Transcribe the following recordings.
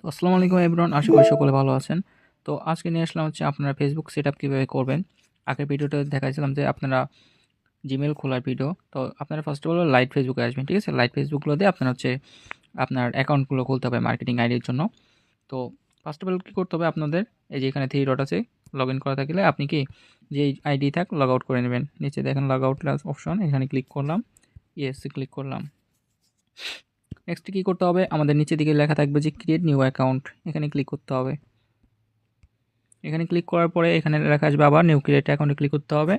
আসসালামু আলাইকুম এভরিওয়ান, আশা করি সকলে ভালো আছেন। তো আজকে নিয়ে আসলাম হচ্ছে আপনারা ফেসবুক সেটআপ কীভাবে করবেন। আগের ভিডিওতে দেখাইছিলাম যে আপনারা জিমেল খোলার ভিডিও। তো আপনারা ফার্স্ট অফ অল লাইট ফেসবুকে আসবেন, ঠিক আছে? লাইট ফেসবুকগুলো দিয়ে আপনার হচ্ছে আপনার অ্যাকাউন্টগুলো খুলতে হবে মার্কেটিং আইডির জন্য। তো ফার্স্ট অফ অল কী করতে হবে আপনাদের, এই যে এখানে 3 ডট আছে, লগ ইন করা থাকলে আপনি কি যে আইডি থাক লগ আউট করে নেবেন। নিচে দেখেন লগ আউট অপশন, এখানে ক্লিক করলাম, ইয়েস ক্লিক করলাম। নেক্সট কী করতে হবে, আমাদের নিচের দিকে লেখা থাকবে যে ক্রিয়েট নিউ অ্যাকাউন্ট, এখানে ক্লিক করতে হবে। এখানে ক্লিক করার পরে এখানে লেখা আসবে আবার নিউ ক্রিয়েট অ্যাকাউন্টে ক্লিক করতে হবে।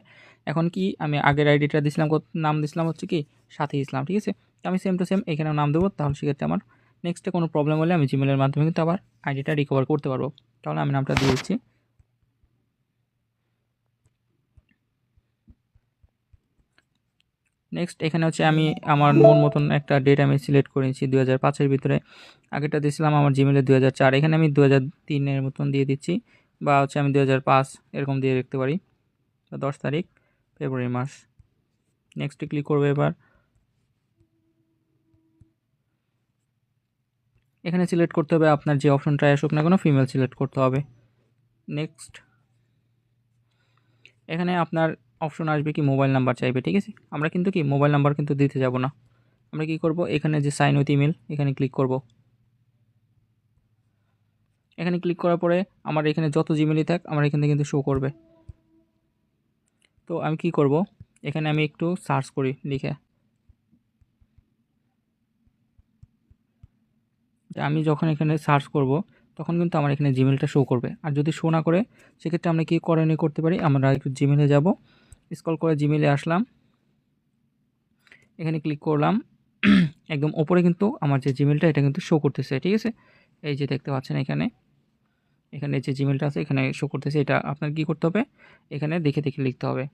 এখন কি আমি আগের আইডিটা দিছিলাম, নাম দিছিলাম হচ্ছে কি সাথী ইসলাম, ঠিক আছে? তো আমি সেম টু সেম এখানে নাম দেবো, তাহলে সেক্ষেত্রে আমার নেক্সটে কোনো প্রবলেম হলে আমি জিমেলের মাধ্যমে কিন্তু আবার আইডিটা রিকভার করতে পারবো। তাহলে আমি নামটা দিয়ে দিচ্ছি। নেক্সট এখানে হচ্ছে আমি আমার মন মতন একটা ডেট আমি সিলেক্ট করেছি 2005-এর ভিতরে। আগেরটা দিয়েছিলাম আমার জিমেলে 2004, এখানে আমি 2003-এর মতন দিয়ে দিচ্ছি, বা হচ্ছে আমি 2005 এরকম দিয়ে রাখতে পারি, 10 তারিখ ফেব্রুয়ারি মাস। নেক্সটে ক্লিক করবো। এবার এখানে সিলেক্ট করতে হবে আপনার যে অপশনটাই আসুক না কেন, ফিমেল সিলেক্ট করতে হবে। নেক্সট এখানে আপনার অপশন আসবে কি মোবাইল নাম্বার চাইবে, ঠিক আছে? আমরা কিন্তু কি মোবাইল নাম্বার কিন্তু দিতে যাব না। আমরা কি করব, এখানে যে সাইন উইথ ইমেল এখানে ক্লিক করব। এখানে ক্লিক করার পরে আমার এখানে যত জিমেলই থাক আমার এখানে কিন্তু শো করবে। তো আমি কি করব, এখানে আমি একটু সার্চ করি লিখে। আমি যখন এখানে সার্চ করব তখন কিন্তু আমার এখানে জিমেলটা শো করবে। আর যদি শো না করে সেক্ষেত্রে আমরা কি করণীয় করতে পারি, আমরা একটু জিমেলে যাব, স্ক্রল করে জিমেলে আসলাম, এখানে ক্লিক করলাম। একদম ওপরে কিন্তু আমার যে জিমেলটা এটা কিন্তু শো করতেছে, ঠিক আছে? এই যে দেখতে পাচ্ছেন এখানে এখানে যে জিমেলটা আছে এখানে শো করতেছে। এটা আপনার কি করতে হবে, এখানে দেখে দেখে লিখতে হবে।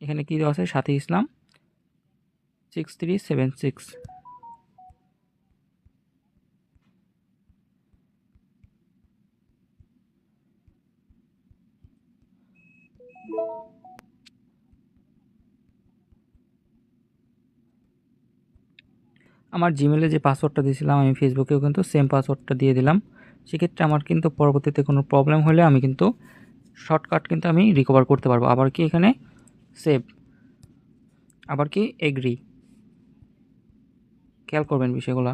এখানে কি দেওয়া আছে, সাথী ইসলাম 6376। আমার জিমেলে যে পাসওয়ার্ডটা দিয়েছিলাম আমি ফেসবুকেও কিন্তু সেম পাসওয়ার্ডটা দিয়ে দিলাম। সেক্ষেত্রে আমার কিন্তু পরবর্তীতে কোনো প্রবলেম হলে আমি কিন্তু শর্টকাট কিন্তু আমি রিকভার করতে পারবো। আবার কি এখানে সেভ, আবার কি এগ্রি, খেয়াল করবেন বিষয়গুলো।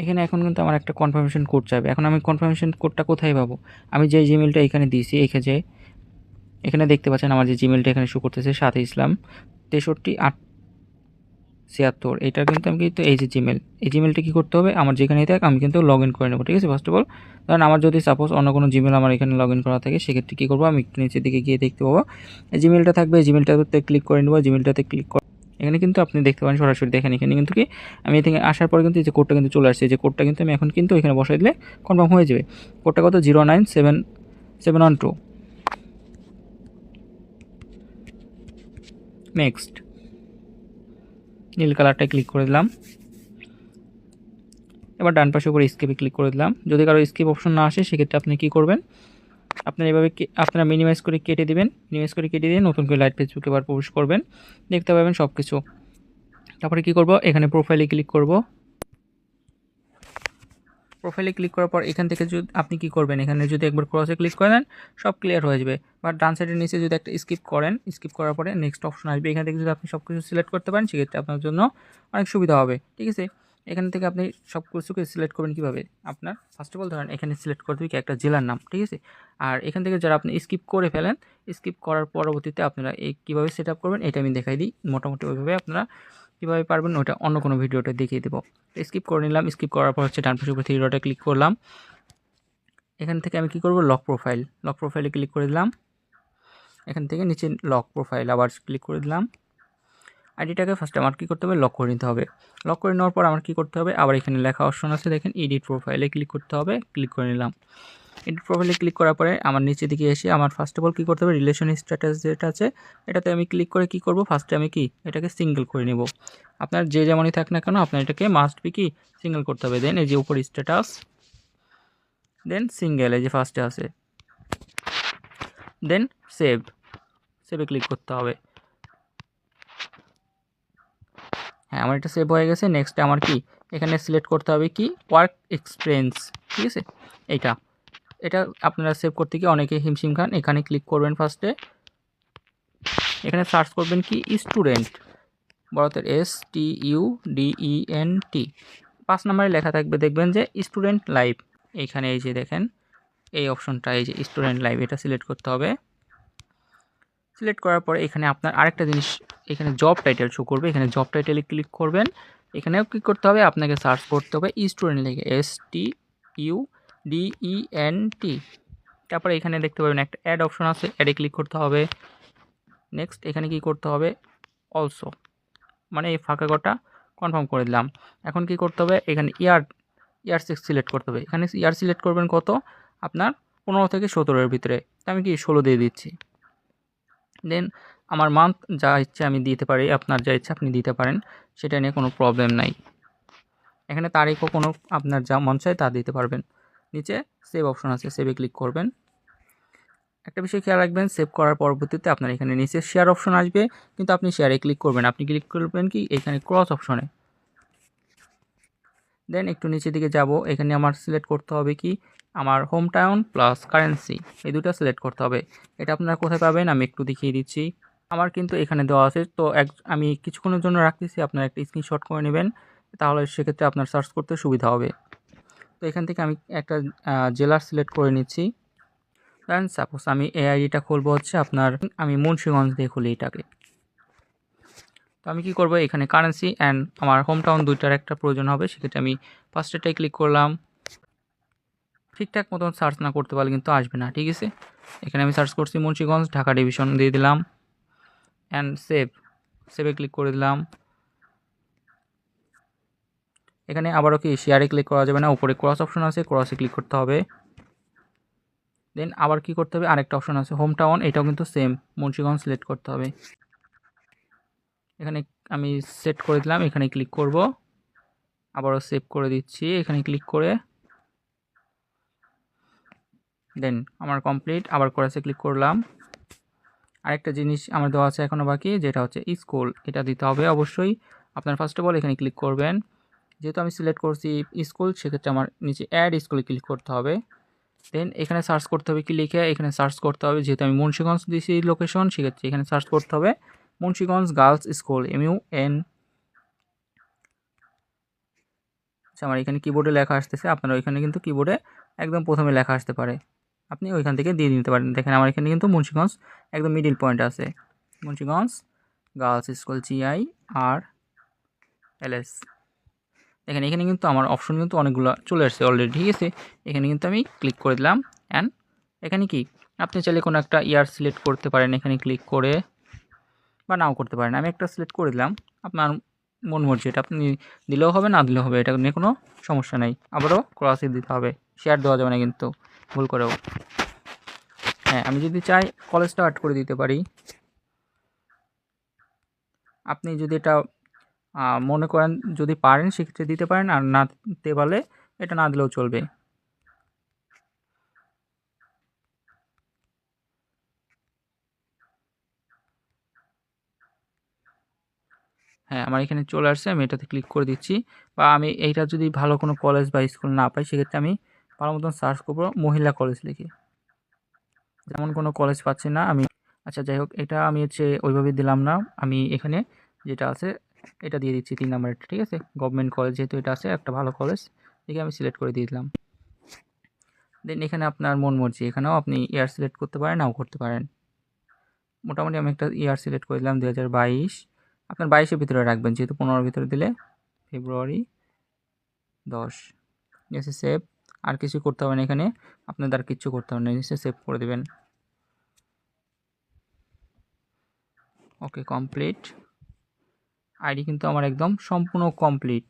এখানে এখন কিন্তু আমার একটা কনফার্মেশন কোড চাইবে। এখন আমি কনফার্মেশন কোডটা কোথায় পাবো, আমি যে জিমেলটা এখানে দিয়েছি এখানে দেখতে পাচ্ছেন আমার যে জিমেলটা এখানে শো করতেছে সাথী ইসলাম 63-876, এটা কিন্তু আমি কিন্তু এই যে জিমেল, এই জিমেলটা কী করতে হবে, আমার যেখানেই থাক আমি কিন্তু লগ ইন করে নেবো, ঠিক আছে? ফার্স্ট অফ অল কারণ আমার যদি সাপোজ অন্য কোনো জিমেল আমার এখানে লগ ইন করা থাকে সেক্ষেত্রে কী করবো, আমি একটু নিচের দিকে গিয়ে দেখতে পাবো এই জিমেলটা থাকবে, এই জিমেলটাতে ক্লিক করে নেবো। জিমেলটাতে ক্লিক করে এখানে কিন্তু আপনি দেখতে পারেন সরাসরি দেখেন এখানে কিন্তু কি আমি এখানে আসার পরে কিন্তু এই যে কোডটা কিন্তু চলে আসছে, যে কোডটা কিন্তু আমি এখন কিন্তু এখানে বসাই দিলে কনফার্ম হয়ে যাবে। কোডটা কত, 097712। নেক্সট নীল কালারটায় ক্লিক করে দিলাম। এবার ডান পাশে উপরে স্কিপে ক্লিক করে দিলাম। যদি কারো স্কিপ অপশন না আসে সেক্ষেত্রে আপনি কী করবেন, আপনারা এভাবে আপনারা মিনিমাইজ করে কেটে দিবেন। মিনিমাইজ করে কেটে দিয়ে নতুন করে লাইট ফেসবুকে আবার প্রবেশ করবেন, দেখতে পাবেন সব কিছু। তারপরে কী করব, এখানে প্রোফাইলে ক্লিক করব। প্রোফাইলে ক্লিক করার পর এখান থেকে যদি আপনি কী করবেন, এখানে যদি একবার ক্রসে ক্লিক করেন সব ক্লিয়ার হয়ে যাবে। বা ডান সাইডের নিচে যদি একটা স্কিপ করেন, স্কিপ করার পরে নেক্সট অপশন আসবে, এখান থেকে যদি আপনি সব কিছু সিলেক্ট করতে পারেন সেক্ষেত্রে আপনার জন্য অনেক সুবিধা হবে, ঠিক আছে? এখান থেকে আপনি সব কিছুকে সিলেক্ট করবেন কীভাবে, আপনার ফার্স্ট অফ অল ধরেন এখানে সিলেক্ট করতে হবে কি একটা জেলার নাম, ঠিক আছে? আর এখান থেকে যারা আপনি স্কিপ করে ফেলেন, স্কিপ করার পরবর্তীতে আপনারা এই কীভাবে সেট আপ করবেন এটা আমি দেখাই দিই। মোটামুটি ওইভাবে আপনারা কীভাবে পারবেন ওটা অন্য কোনো ভিডিওটা দেখিয়ে দেবো। স্কিপ করে নিলাম। স্কিপ করার পর হচ্ছে ডান পাশে উপরে 3 ডটে ক্লিক করলাম। এখান থেকে আমি কি করব, লক প্রোফাইল, লক প্রোফাইলে ক্লিক করে দিলাম। এখান থেকে নিচে লক প্রোফাইল আবার ক্লিক করে দিলাম। আইডিটাকে ফার্স্টে আমার কী করতে হবে, লক করে নিতে হবে। লক করে নেওয়ার পর আমার কী করতে হবে, আবার এখানে লেখা অপশন আছে দেখেন, এডিট প্রোফাইলে ক্লিক করতে হবে। ক্লিক করে নিলাম। এডিট প্রোফাইলে ক্লিক করার পরে আমার নিচের দিকে এসে আমার ফার্স্ট অফ অল কী করতে হবে, রিলেশন স্ট্যাটাস যেটা আছে এটাতে আমি ক্লিক করে কী করব, ফার্স্টে আমি কি এটাকে সিঙ্গেল করে নেব। আপনার যে যেমনই থাক না কেন আপনার এটাকে মাস্ট বি কি সিঙ্গেল করতে হবে। দেন এই যে উপর স্ট্যাটাস, দেন সিঙ্গেল এই যে ফার্স্টে আছে, দেন সেভে ক্লিক করতে হবে। হ্যাঁ, আমার এটা সেভ হয়ে গেছে। নেক্সটে আমার কি এখানে সিলেক্ট করতে হবে কি ওয়ার্ক এক্সপিরিয়েন্স, ঠিক আছে। এটা আপনারা সেভ করতে গিয়ে অনেকে হিমশিম খান। এখানে ক্লিক করবেন ফার্স্টে, এখানে সার্চ করবেন কি স্টুডেন্ট, বড়তের STUDENT, 5 নম্বরে লেখা থাকবে, দেখবেন যে স্টুডেন্ট লাইভ। এইখানে এই যে দেখেন এই অপশনটা, এই যে স্টুডেন্ট লাইভ, এটা সিলেক্ট করতে হবে। সিলেক্ট করার পরে এখানে আপনার আরেকটা জিনিস, এখানে জব টাইটেল শো করবে, এখানে জব টাইটেলে ক্লিক করবেন। এখানেও ক্লিক করতে হবে, আপনাকে সার্চ করতে হবে স্টুডেন্ট লিখে STUDENT। তারপরে এখানে দেখতে পাবেন একটা অ্যাড অপশন আছে, অ্যাডে ক্লিক করতে হবে। নেক্সট এখানে কি করতে হবে অলসো, মানে এই ফাঁকা ঘরটা কনফার্ম করে দিলাম। এখন কি করতে হবে, এখানে ইয়ার 6 সিলেক্ট করতে হবে। এখানে ইয়ার সিলেক্ট করবেন কত, আপনার 15 থেকে 17-এর ভিতরে, তো আমি কি 16 দিয়ে দিচ্ছি। দেন আমার মান্থ যা ইচ্ছে আমি দিতে পারি, আপনার যা ইচ্ছা আপনি দিতে পারেন, সেটা নিয়ে কোনো প্রবলেম নাই। এখানে তারিখও কোনো আপনার যা মন চায় তা দিতে পারবেন। নিচে সেভ অপশন আছে, সেভে ক্লিক করবেন। একটা বিষয় খেয়াল রাখবেন, সেভ করার পরবর্তীতে আপনার এখানে নিচে শেয়ার অপশন আসবে, কিন্তু আপনি শেয়ারে ক্লিক করবেন, আপনি ক্লিক করবেন কি এখানে ক্রস অপশনে। দেন একটু নিচের দিকে যাব, এখানে আমার সিলেক্ট করতে হবে কি আমার হোম টাউন প্লাস কারেন্সি, এই দুটো সিলেক্ট করতে হবে। এটা আপনারা কোথায় পাবেন আমি একটু দেখিয়ে দিচ্ছি। আমার কিন্তু এখানে দেওয়া আছে, তো আমি কিছুক্ষণের জন্য রাখতেছি, আপনারা একটা স্ক্রিনশট করে নেবেন, তাহলে সেক্ষেত্রে আপনার সার্চ করতে সুবিধা হবে। তো এখান থেকে আমি একটা জেলার সিলেক্ট করে নিচ্ছি। দেন সাপোজ আমি AIDটা খুলবো হচ্ছে আপনার, আমি মুন্সিগঞ্জ দিয়ে খুলি এটাকে। তো আমি কি করব, এখানে কারেন্সি অ্যান্ড আমার হোম টাউন দুইটার একটা প্রয়োজন হবে, সেক্ষেত্রে আমি ফার্স্টেটাই ক্লিক করলাম। ঠিকঠাক মতন সার্চ না করতে পারলে কিন্তু আসবে না, ঠিক আছে। এখানে আমি সার্চ করছি মুন্সিগঞ্জ, ঢাকা ডিভিশন দিয়ে দিলাম অ্যান্ড সেভে ক্লিক করে দিলাম। এখানে আবারও কি শেয়ারে ক্লিক করা যাবে না, উপরে ক্রস অপশন আছে, ক্রসে ক্লিক করতে হবে। দেন আবার কি করতে হবে, আরেকটা অপশন আছে হোম টাউন, এটাও কিন্তু সেম মুন্সিগঞ্জ সিলেক্ট করতে হবে। এখানে আমি সেট করে দিলাম, এখানে ক্লিক করব, আবারও সেভ করে দিচ্ছি, এখানে ক্লিক করে দেন আমার কমপ্লিট, আবার ক্রসে ক্লিক করলাম। আরেকটা জিনিস আমার দেওয়া আছে এখনও বাকি, যেটা হচ্ছে স্কুল, এটা দিতে হবে অবশ্যই। আপনার ফার্স্ট অফ অল এখানে ক্লিক করবেন, যেহেতু আমি সিলেক্ট করছি স্কুল, সেক্ষেত্রে আমার নিচে অ্যাড স্কুলে ক্লিক করতে হবে। দেন এখানে সার্চ করতে হবে কি লিখে, এখানে সার্চ করতে হবে, যেহেতু আমি মুন্সিগঞ্জ দিয়েছি লোকেশন, সেক্ষেত্রে এখানে সার্চ করতে হবে মুন্সিগঞ্জ গার্লস স্কুল MUN। আচ্ছা, আমার এখানে কিবোর্ডে লেখা আসতেছে, আপনার ওইখানে কিন্তু কিবোর্ডে একদম প্রথমে লেখা আসতে পারে, আপনি ওইখান থেকে দিয়ে দিতে পারেন। দেখেন আমার এখানে কিন্তু মুন্সিগঞ্জ একদম মিডিল পয়েন্ট আছে, মুন্সিগঞ্জ গার্লস স্কুল GIRLS। দেখেন এখানে কিন্তু আমার অপশন কিন্তু অনেকগুলো চলে আসছে অলরেডি, ঠিক আছে। এখানে কিন্তু আমি ক্লিক করে দিলাম অ্যান্ড এখানে কি আপনি চাইলে কোনো একটা ইয়ার সিলেক্ট করতে পারেন, এখানে ক্লিক করে, বা নাও করতে পারেন। আমি একটা সিলেক্ট করে দিলাম, আপনার মন মর্জি, এটা আপনি দিলেও হবে না দিলেও হবে, এটা নিয়ে কোনো সমস্যা নেই। আবারও ক্রসে দিতে হবে, শেয়ার দেওয়া যাবে না কিন্তু ভুল করেও। হ্যাঁ, আমি যদি চাই কলেজটা অ্যাড করে দিতে পারি, আপনি যদি এটা মনে করেন যদি পারেন সেক্ষেত্রে দিতে পারেন, আর না দিতে পারলে এটা না দিলেও চলবে। হ্যাঁ, আমার এখানে চলে আসছে, আমি এটাতে ক্লিক করে দিচ্ছি। বা আমি এইটা যদি ভালো কোনো কলেজ বা স্কুল না পাই, সেক্ষেত্রে আমি ভালো মতন সার্চ করবো মহিলা কলেজ লিখে, যেমন কোনো কলেজ পাচ্ছি না আমি। আচ্ছা যাই হোক, এটা আমি হচ্ছে ওইভাবে দিলাম না, আমি এখানে যেটা আছে এটা দিয়ে দিচ্ছি 3 নাম্বারটা, ঠিক আছে। গভর্নমেন্ট কলেজ যেহেতু এটা আছে একটা ভালো কলেজ, দেখে আমি সিলেক্ট করে দিয়ে দিলাম। দেন এখানে আপনার মন মর্জি, এখানেও আপনি ইয়ার সিলেক্ট করতে পারেন, নাও করতে পারেন। মোটামুটি আমি একটা ইয়ার সিলেক্ট করে দিলাম 2022, আপনার 22-এর ভিতরে রাখবেন, যেহেতু 15-এর ভিতরে দিলে ফেব্রুয়ারি 10। এসে সেভ, আর কিছু করতে হবে না এখানে, আপনাদের আর কিছু করতে হবে না, এসে সেভ করে দেবেন। ওকে, কমপ্লিট। আইডি কিন্তু আমার একদম সম্পূর্ণ কমপ্লিট।